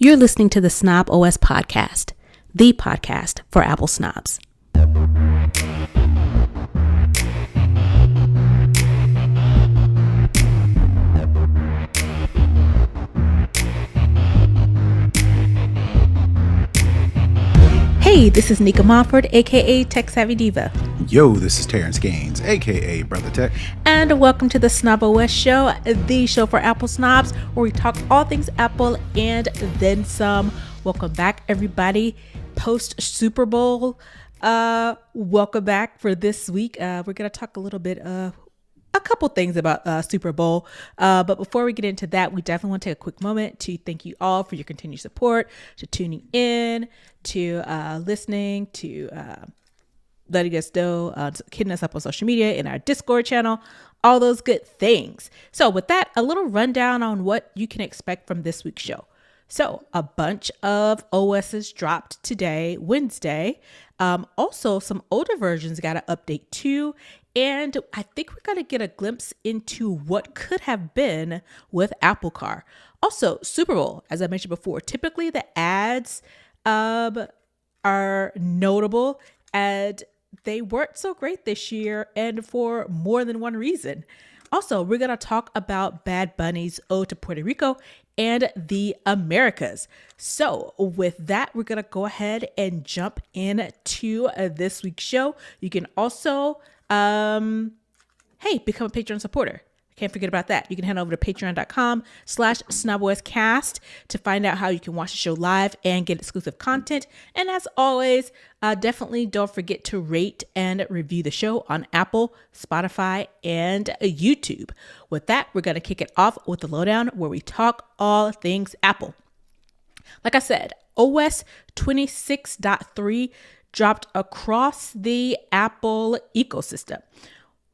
You're listening to the SnobOS podcast, the podcast for Apple snobs. Hey, this is Nica Montford, aka Tech Savvy Diva. Yo, this is Terrance Gaines, aka Brother Tech. And welcome to the SnobOS show, the show for Apple snobs, where we talk all things Apple and then some. Welcome back, everybody. Post Super Bowl, welcome back for this week. We're going to talk a little bit of a couple things about Super Bowl. But before we get into that, we definitely want to take a quick moment to thank you all for your continued support, to tuning in, to listening, to letting us know, hitting us up on social media, in our Discord channel, all those good things. So with that, a little rundown on what you can expect from this week's show. So a bunch of OSs dropped today, Wednesday. Also, some older versions got an update too. And I think we're going to get a glimpse into what could have been with Apple Car. Also, Super Bowl, as I mentioned before, typically the ads are notable, and they weren't so great this year, and for more than one reason. Also, we're going to talk about Bad Bunny's Ode to Puerto Rico and the Americas. So with that, we're going to go ahead and jump into this week's show. You can also, become a Patreon supporter. Can't forget about that. You can head over to patreon.com/SnobOScast to find out how you can watch the show live and get exclusive content. And as always, definitely don't forget to rate and review the show on Apple, Spotify, and YouTube. With that, we're going to kick it off with the lowdown where we talk all things Apple. Like I said, OS 26.3 dropped across the Apple ecosystem.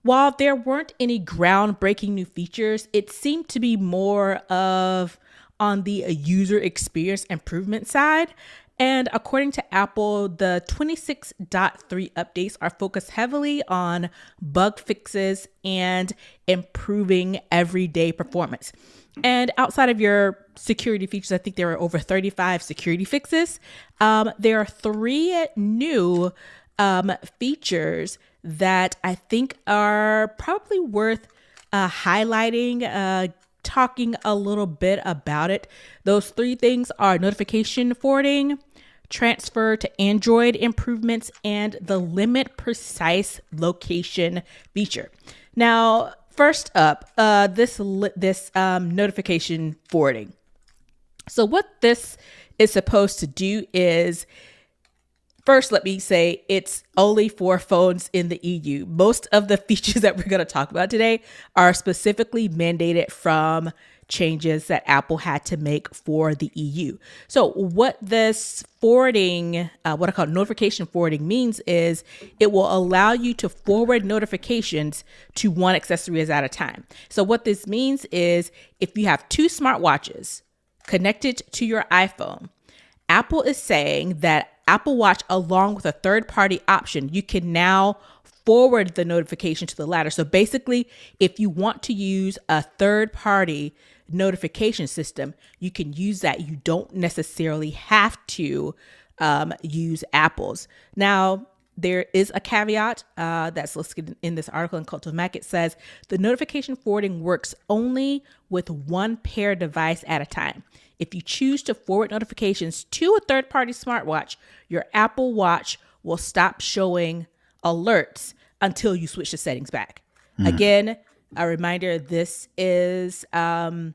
While there weren't any groundbreaking new features, it seemed to be more of on the user experience improvement side. And according to Apple, the 26.3 updates are focused heavily on bug fixes and improving everyday performance. And outside of your security features, I think there are over 35 security fixes. There are 3 new features that I think are probably worth highlighting, talking a little bit about it. Those 3 things are notification forwarding, transfer to Android improvements, and the limit precise location feature. Now, first up, this notification forwarding. So what this is supposed to do is, first, let me say it's only for phones in the EU. Most of the features that we're going to talk about today are specifically mandated from changes that Apple had to make for the EU. So what this forwarding, what I call notification forwarding means is it will allow you to forward notifications to one accessory at a time. So what this means is if you have 2 smartwatches connected to your iPhone, Apple is saying that Apple Watch, along with a third-party option, you can now forward the notification to the latter. So basically, if you want to use a third-party notification system, you can use that. You don't necessarily have to use Apple's. Now, there is a caveat that's listed in this article in Cult of Mac. It says the notification forwarding works only with one paired device at a time. If you choose to forward notifications to a third-party smartwatch, your Apple Watch will stop showing alerts until you switch the settings back. Again, a reminder, this is a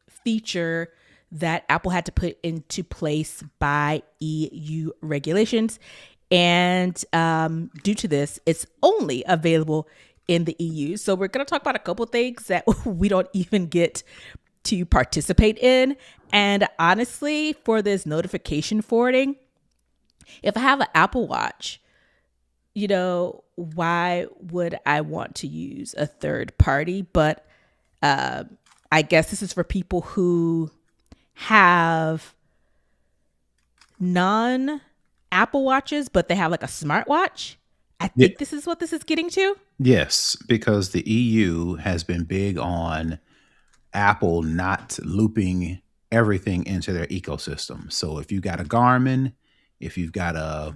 feature that Apple had to put into place by EU regulations. And due to this, it's only available in the EU. So we're going to talk about a couple things that we don't even get to participate in. And honestly, for this notification forwarding, if I have an Apple Watch, why would I want to use a third party? But I guess this is for people who have non-Apple Watches, but they have like a smartwatch. I think this is what this is getting to. Yes, because the EU has been big on Apple not looping everything into their ecosystem. So if you've got a Garmin, if you've got a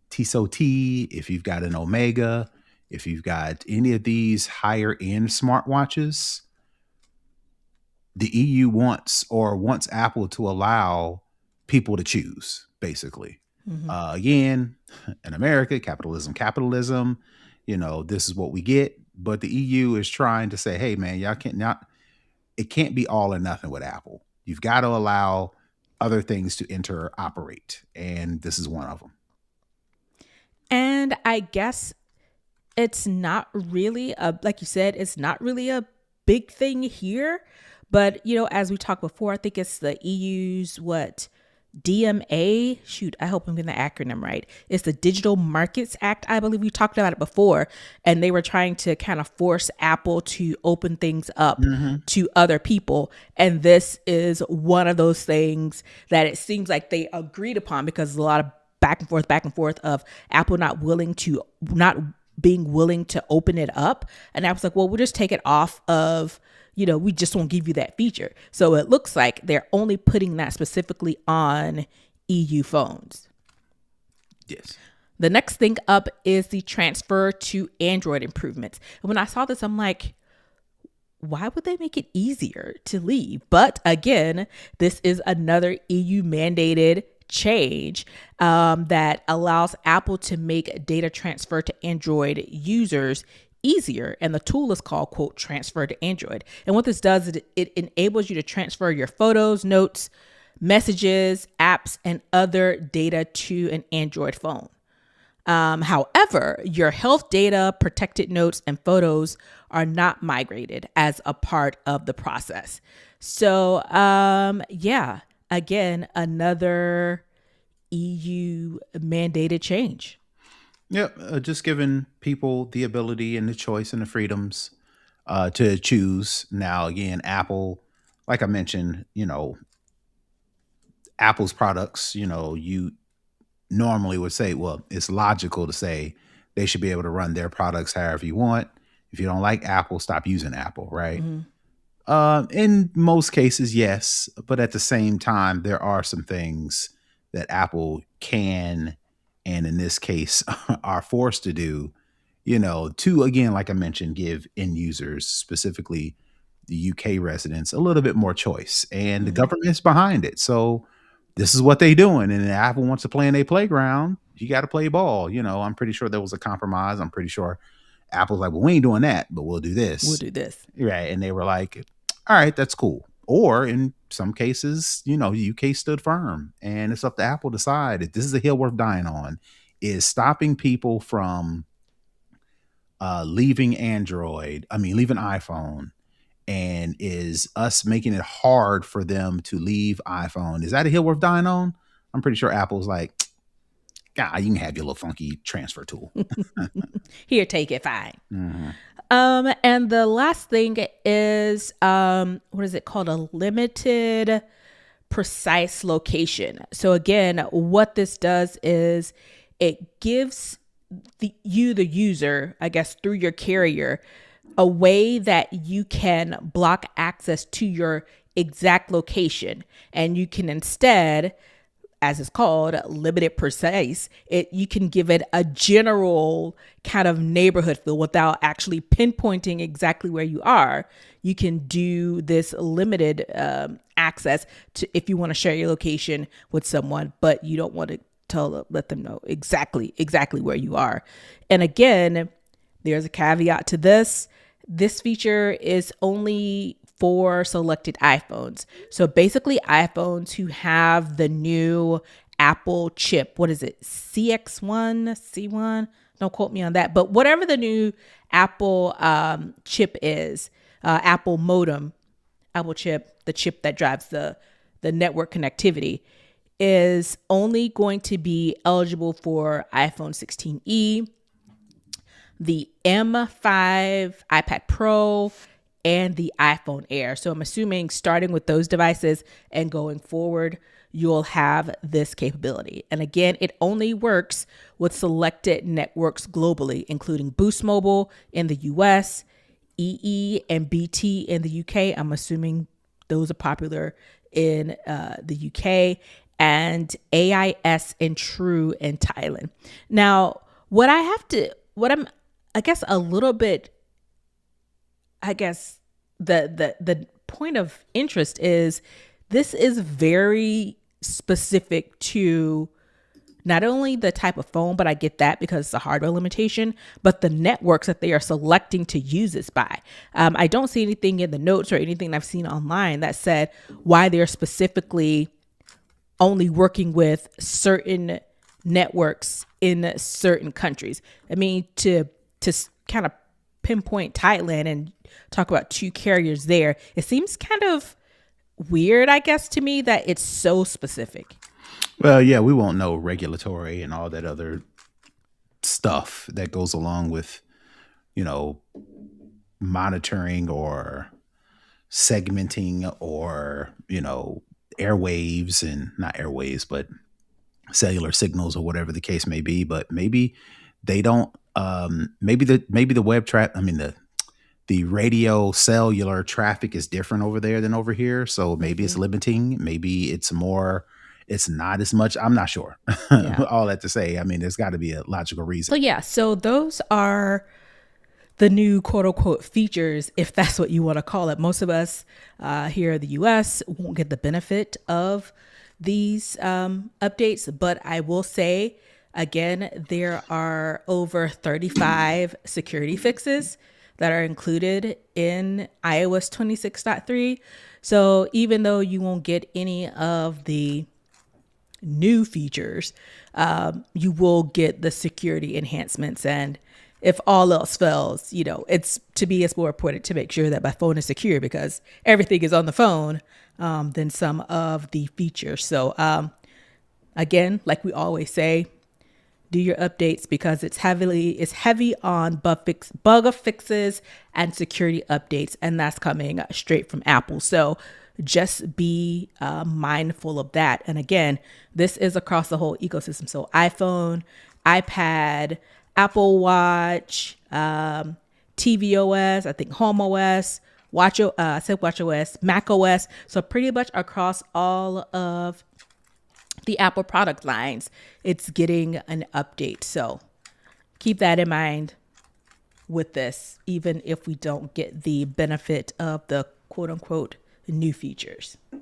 Tissot T, if you've got an Omega, if you've got any of these higher end smartwatches, the EU wants Apple to allow people to choose, basically. Again, in America, capitalism, this is what we get. But the EU is trying to say, hey, man, it can't be all or nothing with Apple. You've got to allow other things to interoperate. And this is one of them. And I guess it's not really like you said, it's not really a big thing here. But, as we talked before, I think it's the EU's DMA. Shoot, I hope I'm getting the acronym right. It's the Digital Markets Act. I believe we talked about it before. And they were trying to kind of force Apple to open things up to other people. And this is one of those things that it seems like they agreed upon, because there's a lot of back and forth of Apple not being willing to open it up. And Apple's like, well, we'll just take it off of, we just won't give you that feature. So it looks like they're only putting that specifically on EU phones. Yes. The next thing up is the transfer to Android improvements. And when I saw this, I'm like, why would they make it easier to leave? But again, this is another EU mandated change that allows Apple to make data transfer to Android users easier. And the tool is called, quote, transfer to Android. And what this does is it enables you to transfer your photos, notes, messages, apps, and other data to an Android phone. However, your health data, protected notes, and photos are not migrated as a part of the process. So, again, another EU mandated change. Yeah, just giving people the ability and the choice and the freedoms to choose. Now, again, Apple, like I mentioned, Apple's products, you normally would say, well, it's logical to say they should be able to run their products however you want. If you don't like Apple, stop using Apple, right? In most cases, yes. But at the same time, there are some things that Apple can, and in this case, are forced to do, to, again, like I mentioned, give end users, specifically the UK residents, a little bit more choice. And the government's behind it. So this is what they're doing. And if Apple wants to play in a playground, you got to play ball. I'm pretty sure there was a compromise. I'm pretty sure Apple's like, well, we ain't doing that, but we'll do this. We'll do this. Right. And they were like, all right, that's cool. Or in some cases, the UK stood firm, and it's up to Apple to decide if this is a hill worth dying on. Is stopping people from leaving iPhone, and is us making it hard for them to leave iPhone. Is that a hill worth dying on? I'm pretty sure Apple's like, God, you can have your little funky transfer tool. Here, take it, fine. And the last thing is, what is it called? A limited precise location. So again, what this does is it gives the user, I guess, through your carrier, a way that you can block access to your exact location. And you can instead, as it's called, limited precise, you can give it a general kind of neighborhood feel without actually pinpointing exactly where you are. You can do this limited access to if you want to share your location with someone, but you don't want to let them know exactly where you are. And again, there's a caveat to this. This feature is only for selected iPhones. So basically iPhones who have the new Apple chip, what is it? CX1, C1? Don't quote me on that. But whatever the new Apple chip is, Apple modem, Apple chip, the chip that drives the network connectivity, is only going to be eligible for iPhone 16e, the M5 iPad Pro, and the iPhone Air. So I'm assuming starting with those devices and going forward, you'll have this capability. And again, it only works with selected networks globally, including Boost Mobile in the US, EE and BT in the UK. I'm assuming those are popular in the UK, and AIS and True in Thailand. Now, what I'm, I guess, a little bit, I guess the point of interest is this is very specific to not only the type of phone, but I get that because it's a hardware limitation, but the networks that they are selecting to use this by. I don't see anything in the notes or anything I've seen online that said why they're specifically only working with certain networks in certain countries. I mean, to kind of pinpoint Thailand and talk about 2 carriers there, it seems kind of weird, I guess, to me that it's so specific. Well, yeah, we won't know regulatory and all that other stuff that goes along with, monitoring or segmenting or, airwaves and not airwaves, but cellular signals or whatever the case may be. But maybe they don't, maybe the web trap, the radio cellular traffic is different over there than over here. So maybe it's limiting, maybe it's not as much. I'm not sure. Yeah. All that to say, there's got to be a logical reason. So those are the new quote unquote features, if that's what you want to call it. Most of us here in the US won't get the benefit of these updates, but I will say, again, there are over 35 security fixes that are included in iOS 26.3. So even though you won't get any of the new features, you will get the security enhancements. And if all else fails, it's more important to make sure that my phone is secure because everything is on the phone than some of the features. So again, like we always say, do your updates because it's heavy on bug fixes and security updates, and that's coming straight from Apple. So just be mindful of that. And again, this is across the whole ecosystem. So iPhone, iPad, Apple Watch, tvOS, I think HomeOS, watchOS, macOS. So pretty much across all of the Apple product lines, it's getting an update. So keep that in mind with this, even if we don't get the benefit of the quote unquote new features. All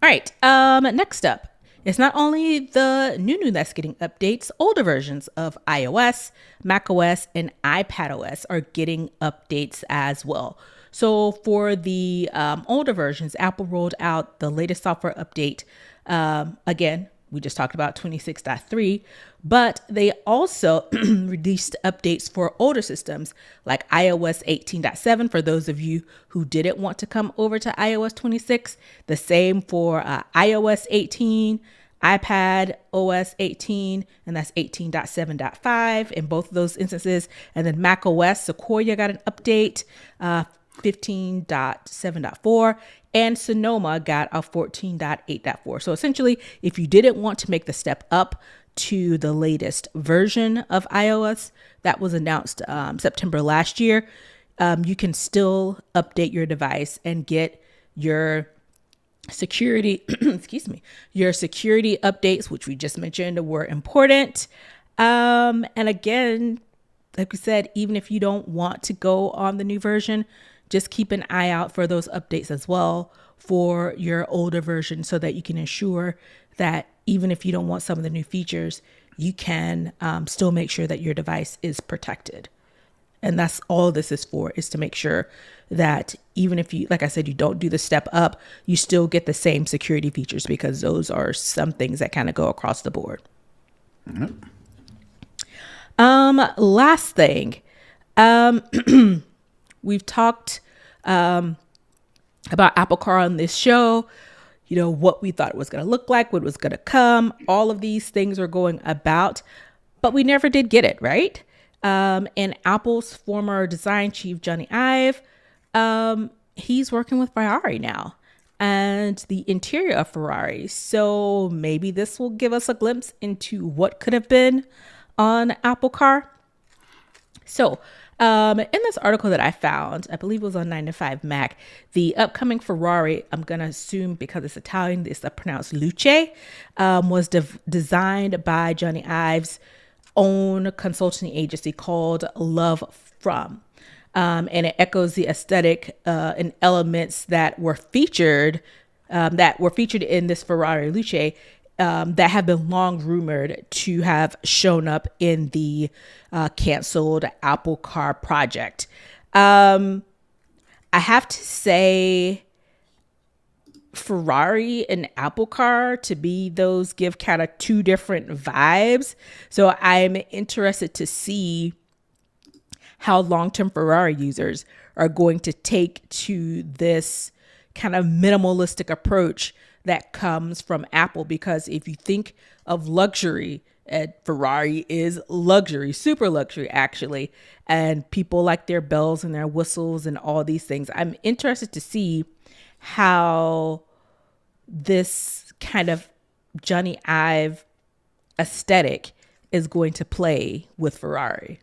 right. Next up, it's not only the new that's getting updates, older versions of iOS, macOS, and iPadOS are getting updates as well. So for the older versions, Apple rolled out the latest software update. Again, we just talked about 26.3, but they also released updates for older systems like iOS 18.7 for those of you who didn't want to come over to iOS 26. The same for iOS 18, iPad OS 18, and that's 18.7.5 in both of those instances. And then macOS Sequoia got an update, 15.7.4, and Sonoma got a 14.8.4. So essentially, if you didn't want to make the step up to the latest version of iOS that was announced September last year, you can still update your device and get your security, your security updates, which we just mentioned were important. And again, like we said, even if you don't want to go on the new version, just keep an eye out for those updates as well for your older version so that you can ensure that even if you don't want some of the new features, you can still make sure that your device is protected. And that's all this is for, is to make sure that even if you, like I said, you don't do the step up, you still get the same security features because those are some things that kind of go across the board. Mm-hmm. Last thing, we've talked about Apple Car on this show, what we thought it was going to look like, what was going to come, all of these things are going about, but we never did get it, right? And Apple's former design chief, Jony Ive, he's working with Ferrari now and the interior of Ferrari. So maybe this will give us a glimpse into what could have been on Apple Car. So In this article that I found, I believe it was on 9 to 5 Mac, the upcoming Ferrari, I'm going to assume because it's Italian, it's pronounced Luce, was designed by Jony Ive's own consulting agency called Love From. And it echoes the aesthetic and elements that were featured in this Ferrari Luce that have been long rumored to have shown up in the canceled Apple Car project. I have to say, Ferrari and Apple Car to be those give kind of two different vibes. So I'm interested to see how long-term Ferrari users are going to take to this kind of minimalistic approach that comes from Apple, because if you think of luxury, Ferrari is luxury, super luxury actually, and people like their bells and their whistles and all these things. I'm interested to see how this kind of Jony Ive aesthetic is going to play with Ferrari.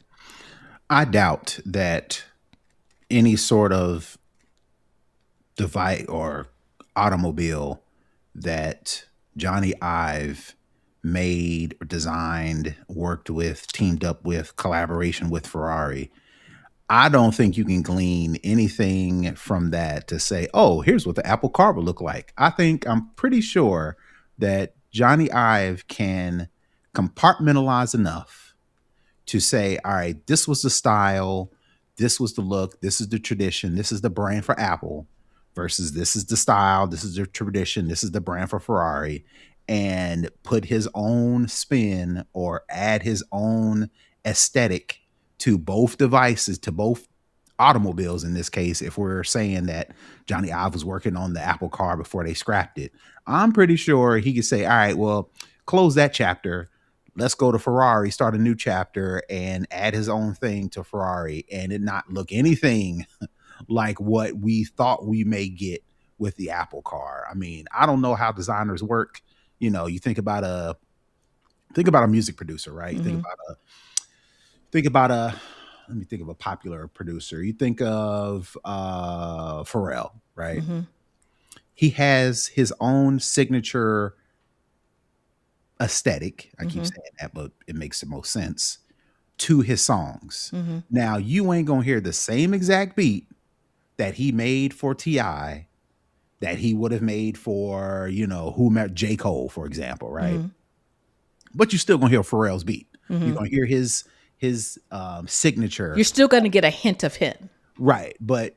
I doubt that any sort of device or automobile that Jony Ive made or designed, worked with, teamed up with, collaboration with Ferrari, I don't think you can glean anything from that to say, oh, here's what the Apple Car would look like. I'm pretty sure that Jony Ive can compartmentalize enough to say, all right, this was the style, this was the look, this is the tradition, this is the brand for Apple, versus this is the style, this is the tradition, this is the brand for Ferrari, and put his own spin or add his own aesthetic to both devices, to both automobiles in this case. If we're saying that Jony Ive was working on the Apple Car before they scrapped it, I'm pretty sure he could say, all right, well, close that chapter. Let's go to Ferrari, start a new chapter, and add his own thing to Ferrari, and it not look anything like what we thought we may get with the Apple Car. I mean, I don't know how designers work. You know, you think about a music producer, right? Mm-hmm. Let me think of a popular producer. You think of Pharrell, right? Mm-hmm. He has his own signature aesthetic. I keep saying that, but it makes the most sense to his songs. Mm-hmm. Now, you ain't gonna hear the same exact beat that he made for T.I. that he would have made for, J. Cole, for example, right? Mm-hmm. But you're still gonna hear Pharrell's beat. Mm-hmm. You're gonna hear his signature. You're still going to get a hint of him. Right. But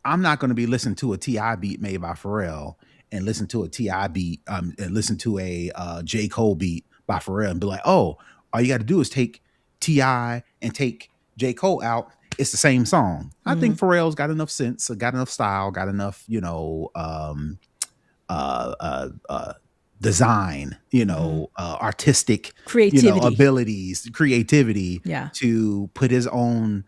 I'm not going to be listening to a T.I. beat made by Pharrell and listen to a T.I. beat and listen to a J. Cole beat by Pharrell and be like, oh, all you got to do is take T.I. and take J. Cole out. It's the same song. Mm-hmm. I think Pharrell's got enough sense, got enough style, got enough, design, artistic creativity, abilities, creativity, to put his own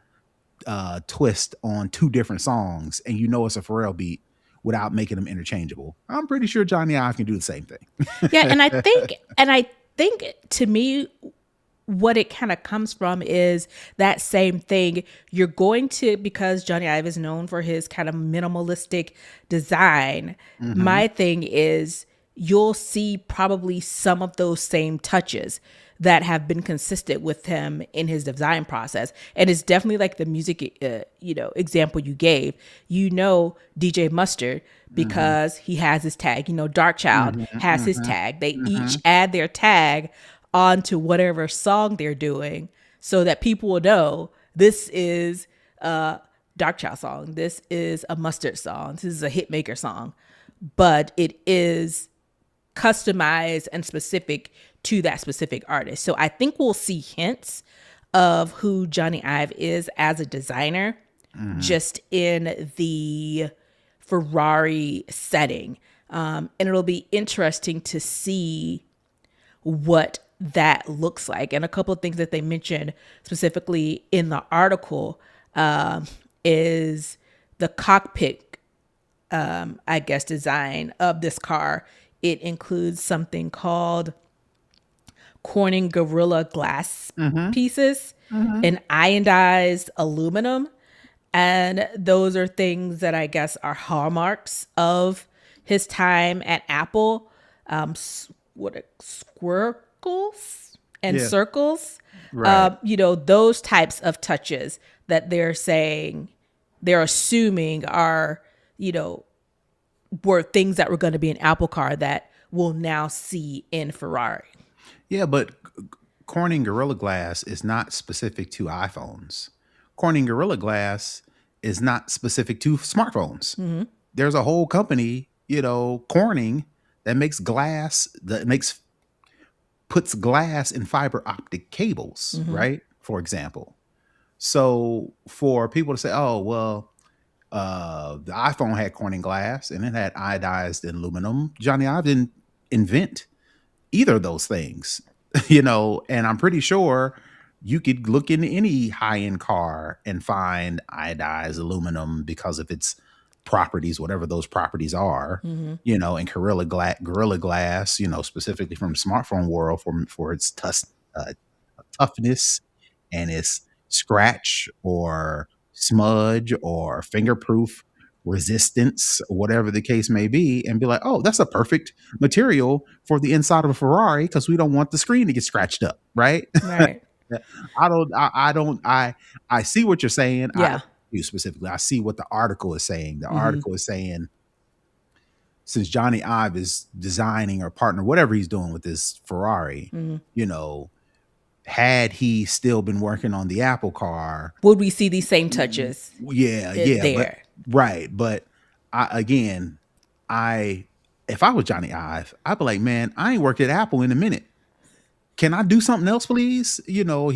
twist on two different songs, and it's a Pharrell beat without making them interchangeable. I'm pretty sure Jony Ive can do the same thing. Yeah, and I think to me, what it kind of comes from is that same thing. You're going to, because Jony Ive is known for his kind of minimalistic design. Mm-hmm. My thing is, you'll see probably some of those same touches that have been consistent with him in his design process. And it's definitely like the music, example you gave, DJ Mustard, because he has his tag, Dark Child has his tag. They each add their tag onto whatever song they're doing so that people will know this is a Dark Child song. This is a Mustard song. This is a Hitmaker song, but it is customized and specific to that specific artist. So I think we'll see hints of who Jony Ive is as a designer just in the Ferrari setting. And it'll be interesting to see what that looks like. And a couple of things that they mentioned specifically in the article is the cockpit, design of this car. It includes something called Corning Gorilla Glass Mm-hmm. pieces Mm-hmm. and iodized aluminum. And those are things that I guess are hallmarks of his time at Apple. Squircles and Yeah. circles. Right. Those types of touches that they're assuming are, were things that were going to be an Apple car that we'll now see in Ferrari. Yeah, but Corning Gorilla Glass is not specific to iPhones. Corning Gorilla Glass is not specific to smartphones. Mm-hmm. There's a whole company, Corning, that makes glass, puts glass in fiber optic cables, Mm-hmm. right? For example. So for people to say, oh, well, the iPhone had Corning glass and it had iodized aluminum, Jony Ive didn't invent either of those things, and I'm pretty sure you could look in any high-end car and find iodized aluminum because of its properties, whatever those properties are, Mm-hmm. and Gorilla Glass, specifically from the smartphone world for its toughness and its scratch or smudge or fingerproof resistance, whatever the case may be, and be like, oh, that's a perfect material for the inside of a Ferrari because we don't want the screen to get scratched up, right? Right. I see what you're saying. Yeah. You specifically, I see what the article is saying. The Mm-hmm. article is saying, since Jony Ive is designing or partner, whatever he's doing with this Ferrari, had he still been working on the Apple car, would we see these same touches? Yeah, there? But if I was Jony Ive, I'd be like, man, I ain't worked at Apple in a minute. Can I do something else, please? My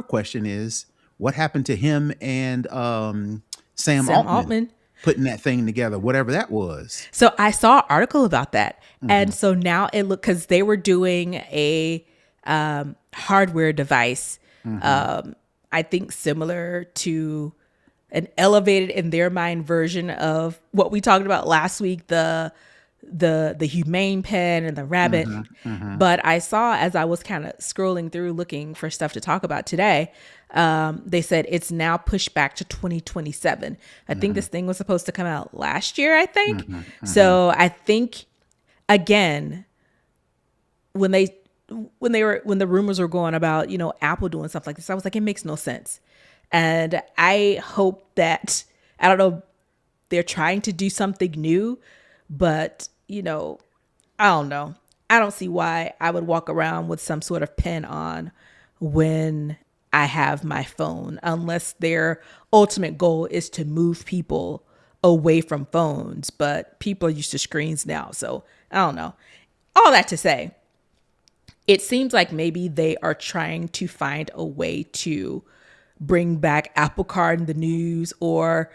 question is, what happened to him and Sam Altman putting that thing together, whatever that was? So I saw an article about that. Mm-hmm. And so now it looked, because they were doing a hardware device, mm-hmm. I think similar to an elevated in their mind version of what we talked about last week, the humane pen and the rabbit. Mm-hmm, mm-hmm. But I saw, as I was kind of scrolling through looking for stuff to talk about today, they said it's now pushed back to 2027. I mm-hmm. think this thing was supposed to come out last year, I think. Mm-hmm, mm-hmm. So I think, again, when the rumors were going about, Apple doing stuff like this, I was like, it makes no sense. And I hope that, I don't know, they're trying to do something new, but, I don't know. I don't see why I would walk around with some sort of pen on when I have my phone, unless their ultimate goal is to move people away from phones. But people are used to screens now, so I don't know. All that to say, it seems like maybe they are trying to find a way to bring back Apple Card in the news, or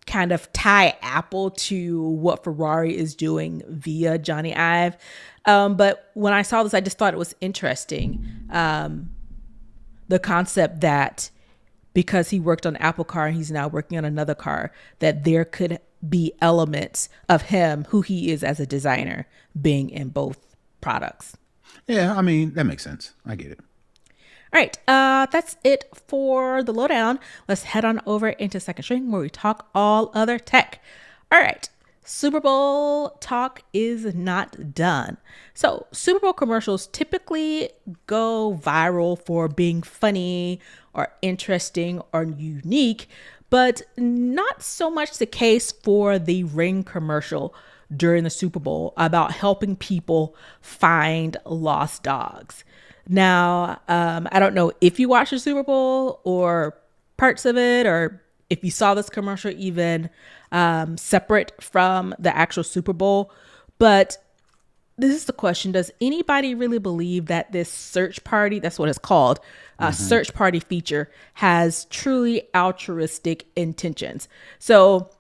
kind of tie Apple to what Ferrari is doing via Jony Ive. But when I saw this, I just thought it was interesting. The concept that because he worked on Apple Car and he's now working on another car, that there could be elements of him, who he is as a designer, being in both products. Yeah, I mean, that makes sense. I get it. All right, that's it for the lowdown. Let's head on over into second string, where we talk all other tech. All right, Super Bowl talk is not done. So Super Bowl commercials typically go viral for being funny or interesting or unique, but not so much the case for the Ring commercial during the Super Bowl about helping people find lost dogs. Now, I don't know if you watched the Super Bowl or parts of it, or if you saw this commercial even separate from the actual Super Bowl, but this is the question. Does anybody really believe that this search party, that's what it's called, search party feature, has truly altruistic intentions? So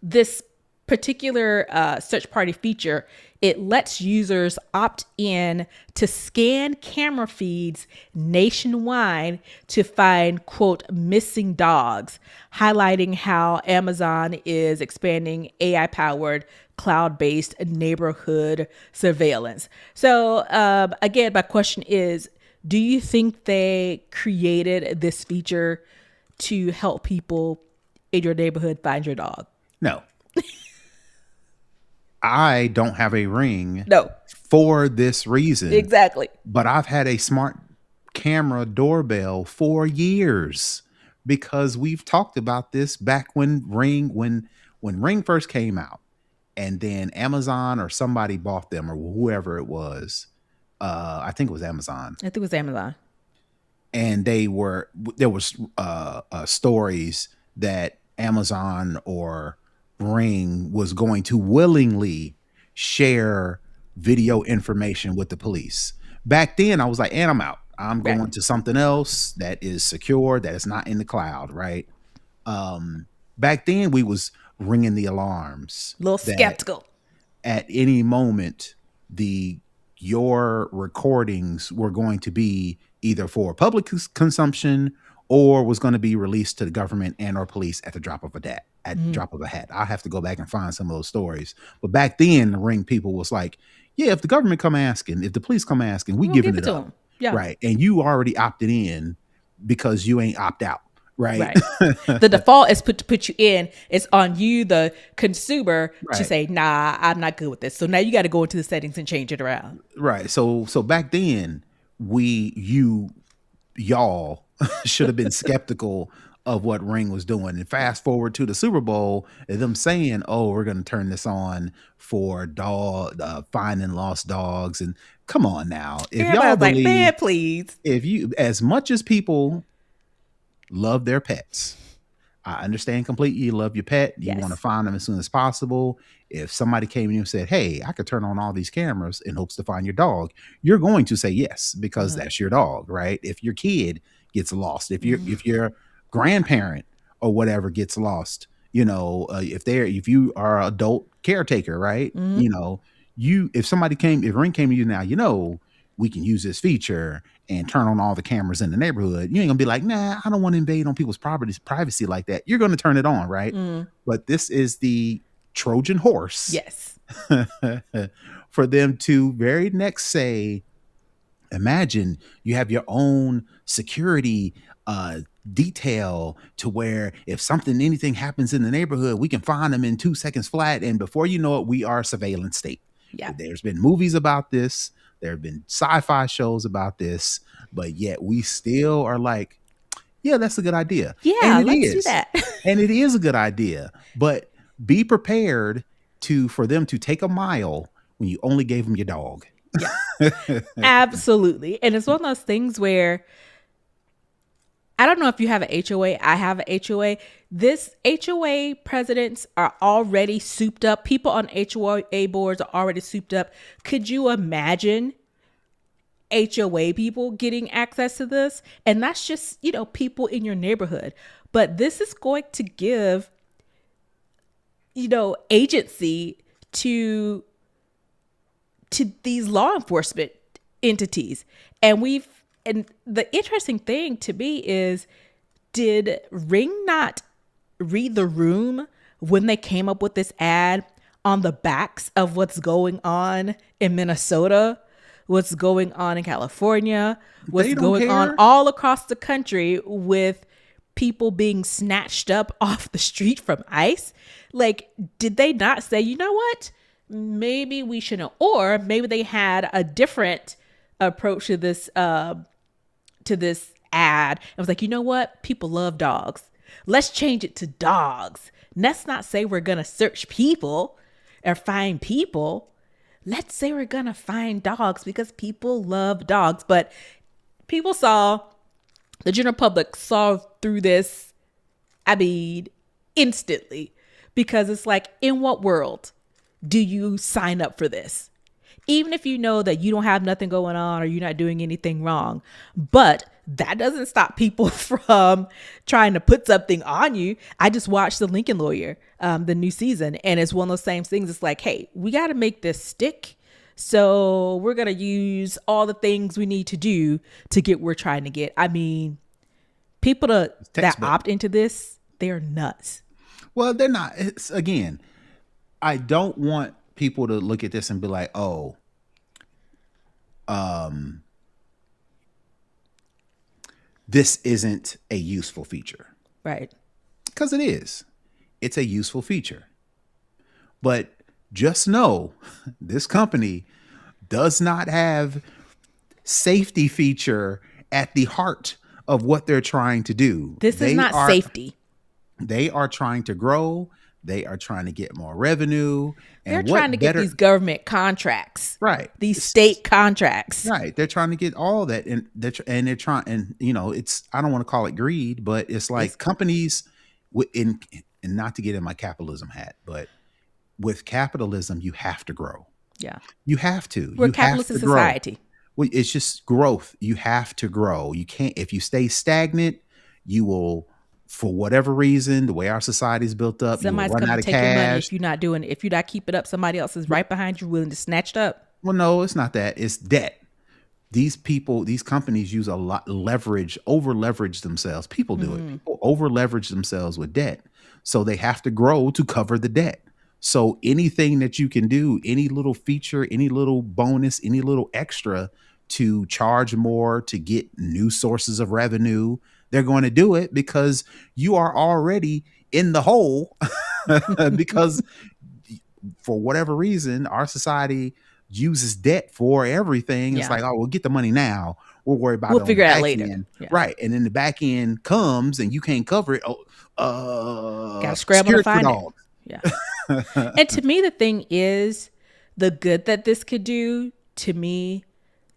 this particular search party feature, it lets users opt in to scan camera feeds nationwide to find, quote, missing dogs, highlighting how Amazon is expanding AI-powered cloud-based neighborhood surveillance. So again, my question is, do you think they created this feature to help people in your neighborhood find your dog? No. I don't have a Ring No, for this reason, exactly. but I've had a smart camera doorbell for years because we've talked about this back when Ring first came out, and then Amazon or somebody bought them or whoever it was. I think it was Amazon. I think it was Amazon. And there was stories that Amazon or Ring was going to willingly share video information with the police. Back then, I was like, and I'm out. I'm Right. going to something else that is secure, that is not in the cloud, right? Back then, we was ringing the alarms. A little that skeptical. At any moment, your recordings were going to be either for public consumption or was going to be released to the government and or police at the drop of a hat. I'll have to go back and find some of those stories. But back then, the Ring people was like, yeah, if the government come asking, if the police come asking, we giving it to up. them. Yeah. Right. And you already opted in because you ain't opt out. Right. The default is to put you in. It's on you, the consumer, to say, nah, I'm not good with this. So now you got to go into the settings and change it around. Right. So back then, y'all should have been skeptical of what Ring was doing. And fast forward to the Super Bowl, and them saying, "Oh, we're going to turn this on for finding lost dogs." And come on now, if y'all believe, like, man, please, if you, as much as people love their pets, I understand completely. You love your pet. You want to find them as soon as possible. If somebody came to you and said, "Hey, I could turn on all these cameras in hopes to find your dog," you're going to say yes because that's your dog, right? If your kid gets lost, if your grandparent or whatever gets lost, if you are an adult caretaker, right? If Ring came to you now, we can use this feature and turn on all the cameras in the neighborhood. You ain't gonna be like, nah, I don't want to invade on people's privacy like that. You're going to turn it on, right? But this is the Trojan horse. Yes. For them to very next say, imagine you have your own security detail to where if anything happens in the neighborhood, we can find them in 2 seconds flat. And before you know it, we are a surveillance state. Yeah. There's been movies about this. There have been sci-fi shows about this, but yet we still are like, yeah, that's a good idea. Yeah, let's do that. And it is a good idea, but be prepared for them to take a mile when you only gave them your dog. Yeah, absolutely. And it's one of those things where, I don't know if you have an HOA. I have an HOA. This HOA presidents are already souped up. People on HOA boards are already souped up. Could you imagine HOA people getting access to this? And that's just, people in your neighborhood. But this is going to give, agency to these law enforcement entities. And the interesting thing to me is, did Ring not read the room when they came up with this ad on the backs of what's going on in Minnesota, what's going on in California, what's going on all across the country with people being snatched up off the street from ICE? Like, did they not say, you know what? Maybe we shouldn't, or maybe they had a different approach to this ad and was like, you know what? People love dogs. Let's change it to dogs. Let's not say we're going to search people or find people. Let's say we're going to find dogs because people love dogs. But the general public saw through this, instantly, because it's like, in what world do you sign up for this? Even if you know that you don't have nothing going on or you're not doing anything wrong, but that doesn't stop people from trying to put something on you. I just watched The Lincoln Lawyer, the new season, and it's one of those same things. It's like, hey, we got to make this stick. So we're going to use all the things we need to do to get where we're trying to get. I mean, people that opt into this, they're nuts. Well, they're not. It's, again, I don't want people to look at this and be like, oh, this isn't a useful feature. Right. Because it is. It's a useful feature. But just know this company does not have safety feature at the heart of what they're trying to do. This is not safety. They are trying to grow. They are trying to get more revenue. And they're trying to get these government contracts. Right. These state contracts. Right. They're trying to get all that. And they're trying, and you know, it's, I don't want to call it greed, but it's like companies and not to get in my capitalism hat, but with capitalism, you have to grow. Yeah. You have to. We're a capitalist society. Well, it's just growth. You have to grow. You can't, if you stay stagnant, you will, for whatever reason, the way our society is built up, somebody's you will run out of take your money cash. if you're not doing it. If you're not keeping up, somebody else is right behind you, willing to snatch it up. Well, no, it's not that. It's debt. These people, these companies use a lot over leverage themselves. People do it. People over leverage themselves with debt. So they have to grow to cover the debt. So anything that you can do, any little feature, any little bonus, any little extra to charge more, to get new sources of revenue, they're going to do it because you are already in the hole because for whatever reason, our society uses debt for everything. Yeah. It's like, oh, we'll get the money now. We'll worry about it. We'll figure it out later. Yeah. Right. And then the back end comes and you can't cover it. Gotta scramble to find it. Yeah. And to me, the thing is, the good that this could do, to me,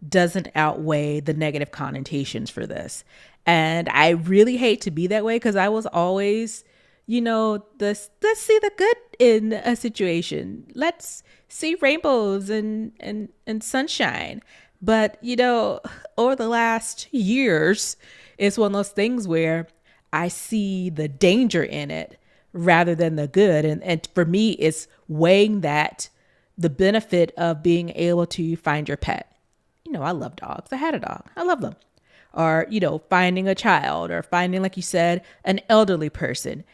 doesn't outweigh the negative connotations for this. And I really hate to be that way because I was always, you know, let's see the good in a situation. Let's see rainbows and sunshine. But, you know, over the last years, it's one of those things where I see the danger in it rather than the good. And for me, it's weighing that the benefit of being able to find your pet. You know, I love dogs. I had a dog. I love them. Or, you know, finding a child or finding, like you said, an elderly person.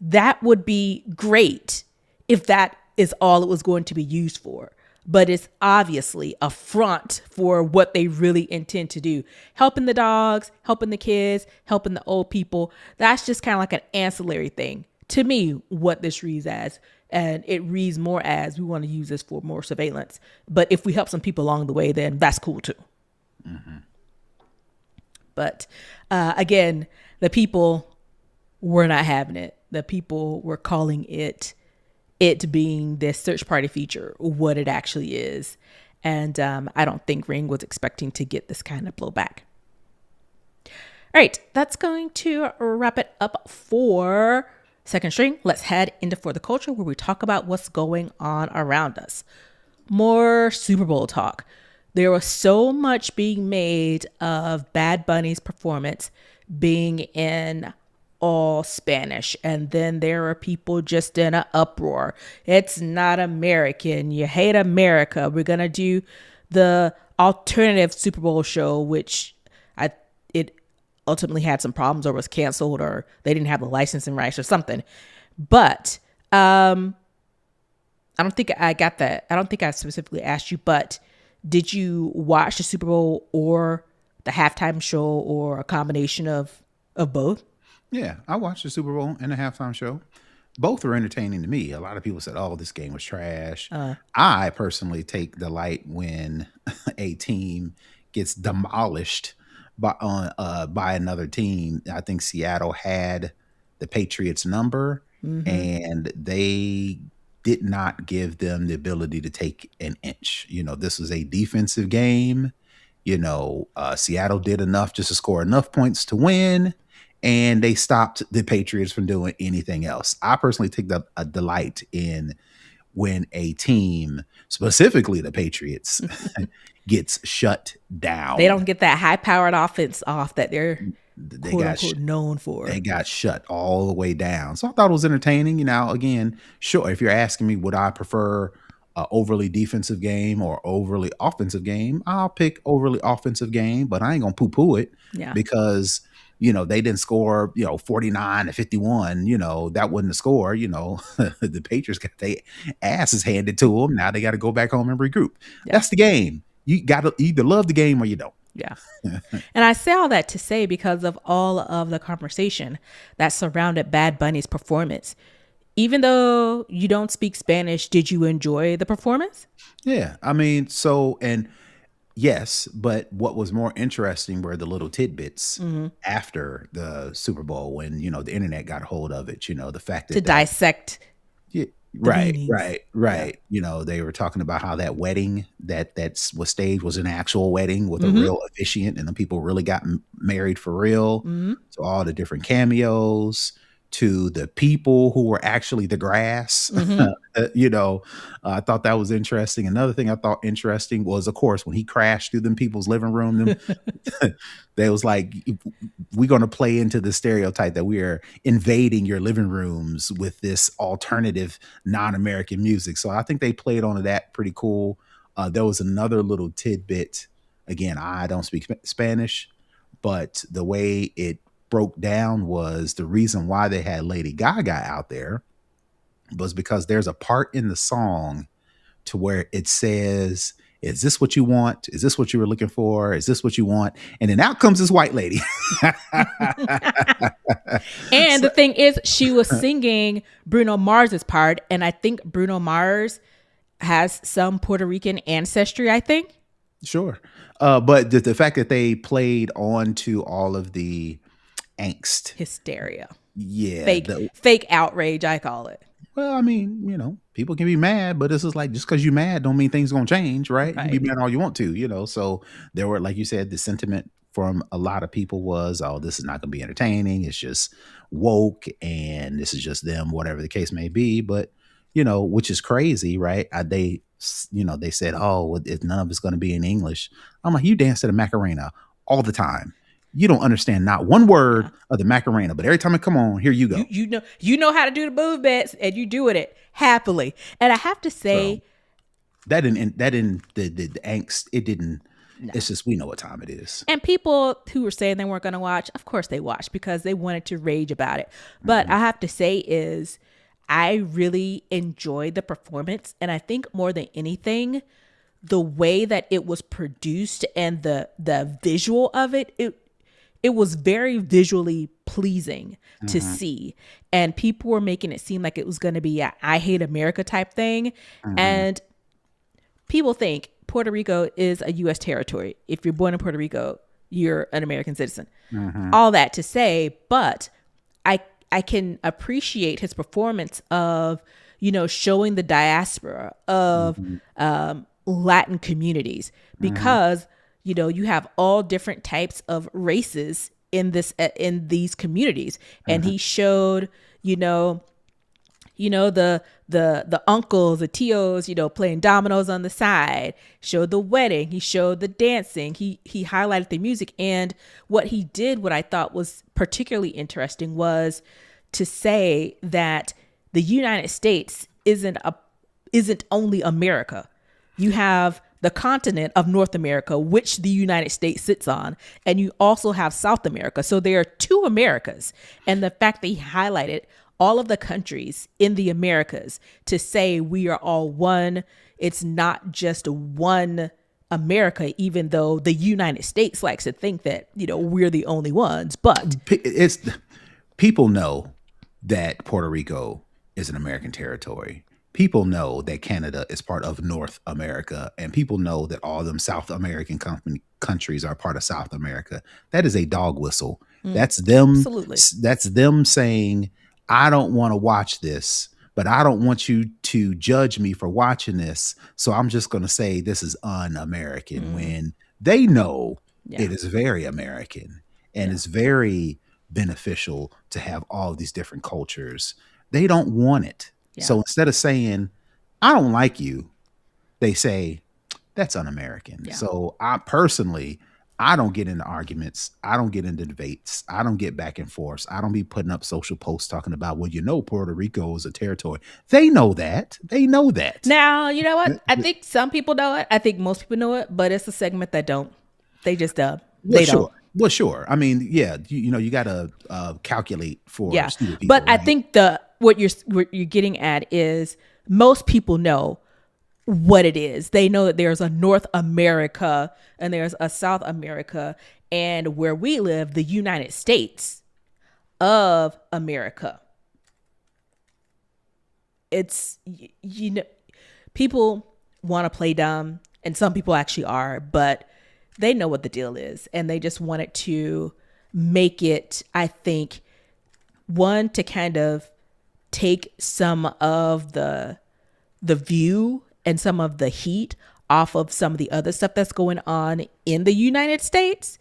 That would be great if that is all it was going to be used for. But it's obviously a front for what they really intend to do. Helping the dogs, helping the kids, helping the old people. That's just kind of like an ancillary thing. To me, what this reads as. And it reads more as we want to use this for more surveillance. But if we help some people along the way, then that's cool too. Mm-hmm. But again, the people were not having it. The people were calling it being this search party feature, what it actually is. And I don't think Ring was expecting to get this kind of blowback. All right, that's going to wrap it up for Second String. Let's head into For the Culture, where we talk about what's going on around us. More Super Bowl talk. There was so much being made of Bad Bunny's performance being in all Spanish. And then there are people just in an uproar. It's not American. You hate America. We're going to do the alternative Super Bowl show, which it ultimately had some problems or was canceled or they didn't have the licensing rights or something. But I don't think I got that. I don't think I specifically asked you, but did you watch the Super Bowl or the halftime show or a combination of both? Yeah, I watched the Super Bowl and the halftime show. Both are entertaining to me. A lot of people said, oh, this game was trash. I personally take delight when a team gets demolished by another team. I think Seattle had the Patriots number, and they did not give them the ability to take an inch. You know, this was a defensive game. You know, Seattle did enough just to score enough points to win, and they stopped the Patriots from doing anything else. I personally take a delight in when a team, specifically the Patriots, gets shut They down. don't get that high powered offense off that they're They quote got unquote known for. they got shut all the way down. So I thought it was entertaining. Again, sure, if you're asking me, would I prefer a overly defensive game or overly offensive game? I'll pick overly offensive game, but I ain't gonna poo-poo it Yeah. because they didn't score 49-51. That wasn't the score. The Patriots got their asses handed to them. Now they got to go back home and regroup. Yeah. That's the game. You got to either love the game or you don't. Yeah. And I say all that to say because of all of the conversation that surrounded Bad Bunny's performance. Even though you don't speak Spanish, did you enjoy the performance? Yeah. I mean, and yes, but what was more interesting were the little tidbits after the Super Bowl when, the internet got a hold of it, the fact that to dissect yeah, the right, meanings. right. They were talking about how that wedding that was staged was an actual wedding with a real officiant, and the people really got married for real. So all the different cameos to the people who were actually the grass. I thought that was interesting. Another thing I thought interesting was, of course, when he crashed through them people's living room, they was like, we're going to play into the stereotype that we are invading your living rooms with this alternative non-American music. So I think they played on that pretty cool. There was another little tidbit. Again, I don't speak Spanish, but the way it broke down was the reason why they had Lady Gaga out there was because there's a part in the song to where it says, is this what you want? Is this what you were looking for? Is this what you want? And then out comes this white lady. And the thing is, she was singing Bruno Mars's part. And I think Bruno Mars has some Puerto Rican ancestry, I think. Sure. But the fact that they played on to all of the angst. Hysteria. Yeah. Fake outrage, I call it. Well, I mean, people can be mad, but this is like, just because you're mad don't mean things are going to change, right? You can be mad all you want to, So there were, like you said, the sentiment from a lot of people was, oh, this is not going to be entertaining. It's just woke and this is just them, whatever the case may be. But, which is crazy, right? They said, oh, none of it's going to be in English. I'm like, you dance to the Macarena all the time. You don't understand not one word of the Macarena, but every time it come on, here you go. You know how to do the movements, and you doing it happily. And I have to say, so, that didn't the angst. It didn't. No. It's just we know what time it is. And people who were saying they weren't going to watch, of course they watched because they wanted to rage about it. But I have to say I really enjoyed the performance, and I think more than anything, the way that it was produced and the visual of it. It was very visually pleasing to see. And people were making it seem like it was going to be a I Hate America type thing. And people think Puerto Rico is a U.S. territory. If you're born in Puerto Rico, you're an American citizen. All that to say, but I can appreciate his performance of, showing the diaspora of Latin communities because you have all different types of races in these communities. And he showed, the uncles, the tios, playing dominoes on the side, showed the wedding. He showed the dancing. He highlighted the music. And what he did, what I thought was particularly interesting was to say that the United States isn't only America. You have the continent of North America, which the United States sits on, and you also have South America. So there are two Americas. And the fact that he highlighted all of the countries in the Americas to say we are all one, it's not just one America, even though the United States likes to think that, we're the only ones. But people know that Puerto Rico is an American territory. People know that Canada is part of North America, and people know that all them South American countries are part of South America. That is a dog whistle. That's them. Absolutely. That's them saying, I don't want to watch this, but I don't want you to judge me for watching this. So I'm just going to say this is un-American when they know it is very American and it's very beneficial to have all these different cultures. They don't want it. Yeah. So instead of saying, I don't like you, they say that's un-American. Yeah. So I personally, I don't get into arguments. I don't get into debates. I don't get back and forth. I don't be putting up social posts talking about, well, Puerto Rico is a territory. They know that. They know that. Now, you know what? I think some people know it. I think most people know it, but it's a segment that don't. They just Well, they sure. don't. Well, sure. I mean, yeah, you got to calculate for Yeah. stupid people. But I Right? think what you're getting at is most people know what it is. They know that there's a North America and there's a South America, and where we live, the United States of America. It's you know, people want to play dumb, and some people actually are, but they know what the deal is, and they just wanted to make it, I think, one, to kind of take some of the view and some of the heat off of some of the other stuff that's going on in the United States,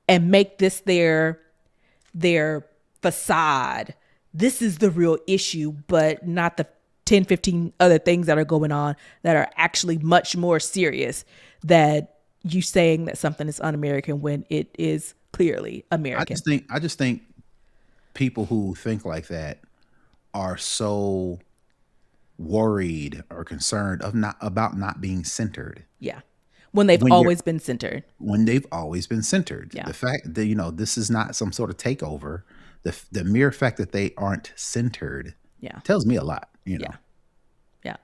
and make this their facade. This is the real issue, but not the 10, 15 other things that are going on that are actually much more serious, that you saying that something is un-American when it is clearly American. I just think people who think like that are so worried or concerned of not about not being centered. Yeah. When they've When you're always been centered. when they've always been centered. Yeah. The fact that this is not some sort of takeover. The mere fact that they aren't centered Yeah. tells me a lot. You know. Yeah. Yeah.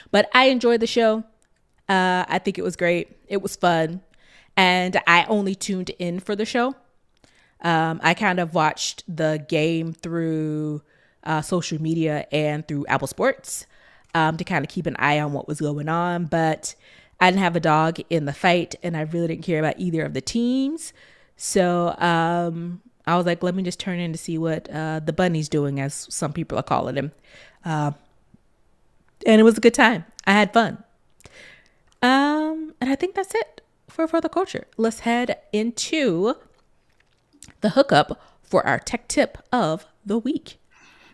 But I enjoyed the show. I think it was great. It was fun. And I only tuned in for the show. I kind of watched the game through social media and through Apple Sports to kind of keep an eye on what was going on. But I didn't have a dog in the fight, and I really didn't care about either of the teams. So I was like, let me just turn in to see what the bunny's doing, as some people are calling him. And it was a good time. I had fun. And I think that's it for the culture. Let's head into the hookup for our tech tip of the week.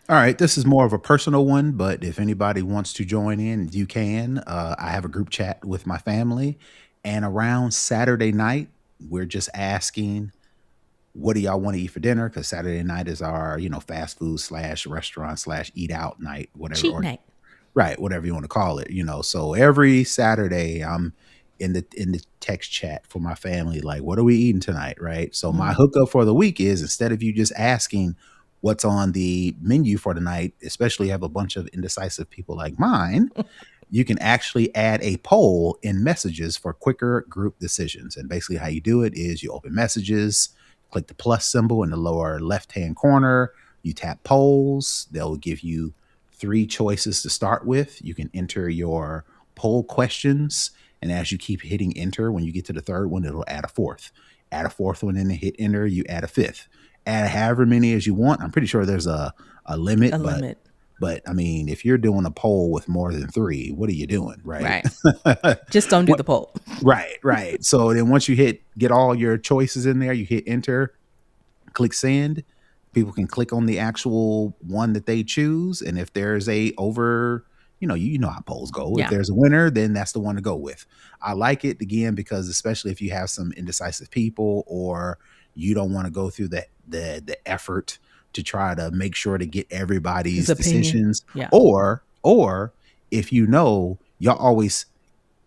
All right, this is more of a personal one, but if anybody wants to join in, you can. I have a group chat with my family, and around Saturday night, we're just asking, what do y'all want to eat for dinner? Because Saturday night is our, fast food / restaurant / eat out night, whatever. Cheat night. Right, whatever you want to call it. So every Saturday, I'm in the text chat for my family, like, what are we eating tonight? Right. So my hookup for the week is, instead of you just asking what's on the menu for the night, especially have a bunch of indecisive people like mine, you can actually add a poll in messages for quicker group decisions. And basically how you do it is you open messages, click the plus symbol in the lower left-hand corner, you tap polls. They'll give you 3 choices to start with. You can enter your poll questions, and as you keep hitting enter, when you get to the 3rd one, it'll add a 4th. Add a 4th one, and then hit enter, you add a 5th. Add however many as you want. I'm pretty sure there's a limit. But I mean, if you're doing a poll with more than 3, what are you doing? Right. Just don't do the poll. Right. So then once you get all your choices in there, you hit enter, click send. People can click on the actual one that they choose. And if there's a over, you know how polls go. Yeah. If there's a winner, then that's the one to go with. I like it, again, because especially if you have some indecisive people, or you don't want to go through the effort to try to make sure to get everybody's decisions. Yeah. Or if y'all always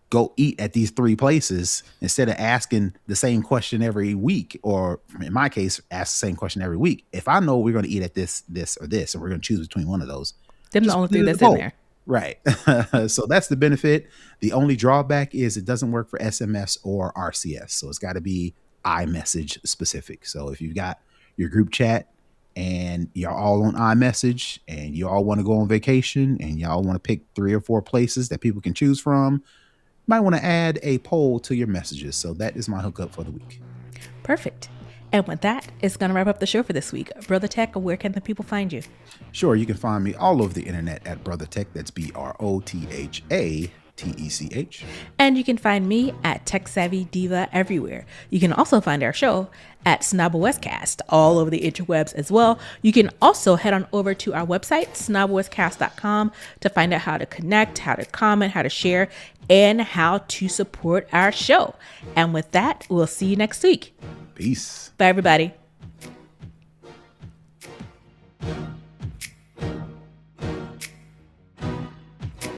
go eat at these 3 places, instead of asking the same question every week, or in my case, ask the same question every week. If I know we're going to eat at this, or this, and we're going to choose between one of those, them the only 3 that's in there. Right. So that's the benefit. The only drawback is it doesn't work for SMS or RCS. So it's got to be iMessage specific. So if you've got your group chat and you're all on iMessage and you all want to go on vacation and y'all want to pick 3 or 4 places that people can choose from, might want to add a poll to your messages. So that is my hookup for the week. Perfect. And with that, it's going to wrap up the show for this week. Brother Tech, where can the people find you? Sure, you can find me all over the internet at Brother Tech. That's BrothaTech. TECH. And you can find me at Tech Savvy Diva everywhere. You can also find our show at SnobOScast all over the interwebs as well. You can also head on over to our website, snoboscast.com, to find out how to connect, how to comment, how to share, and how to support our show. And with that, we'll see you next week. Peace. Bye, everybody.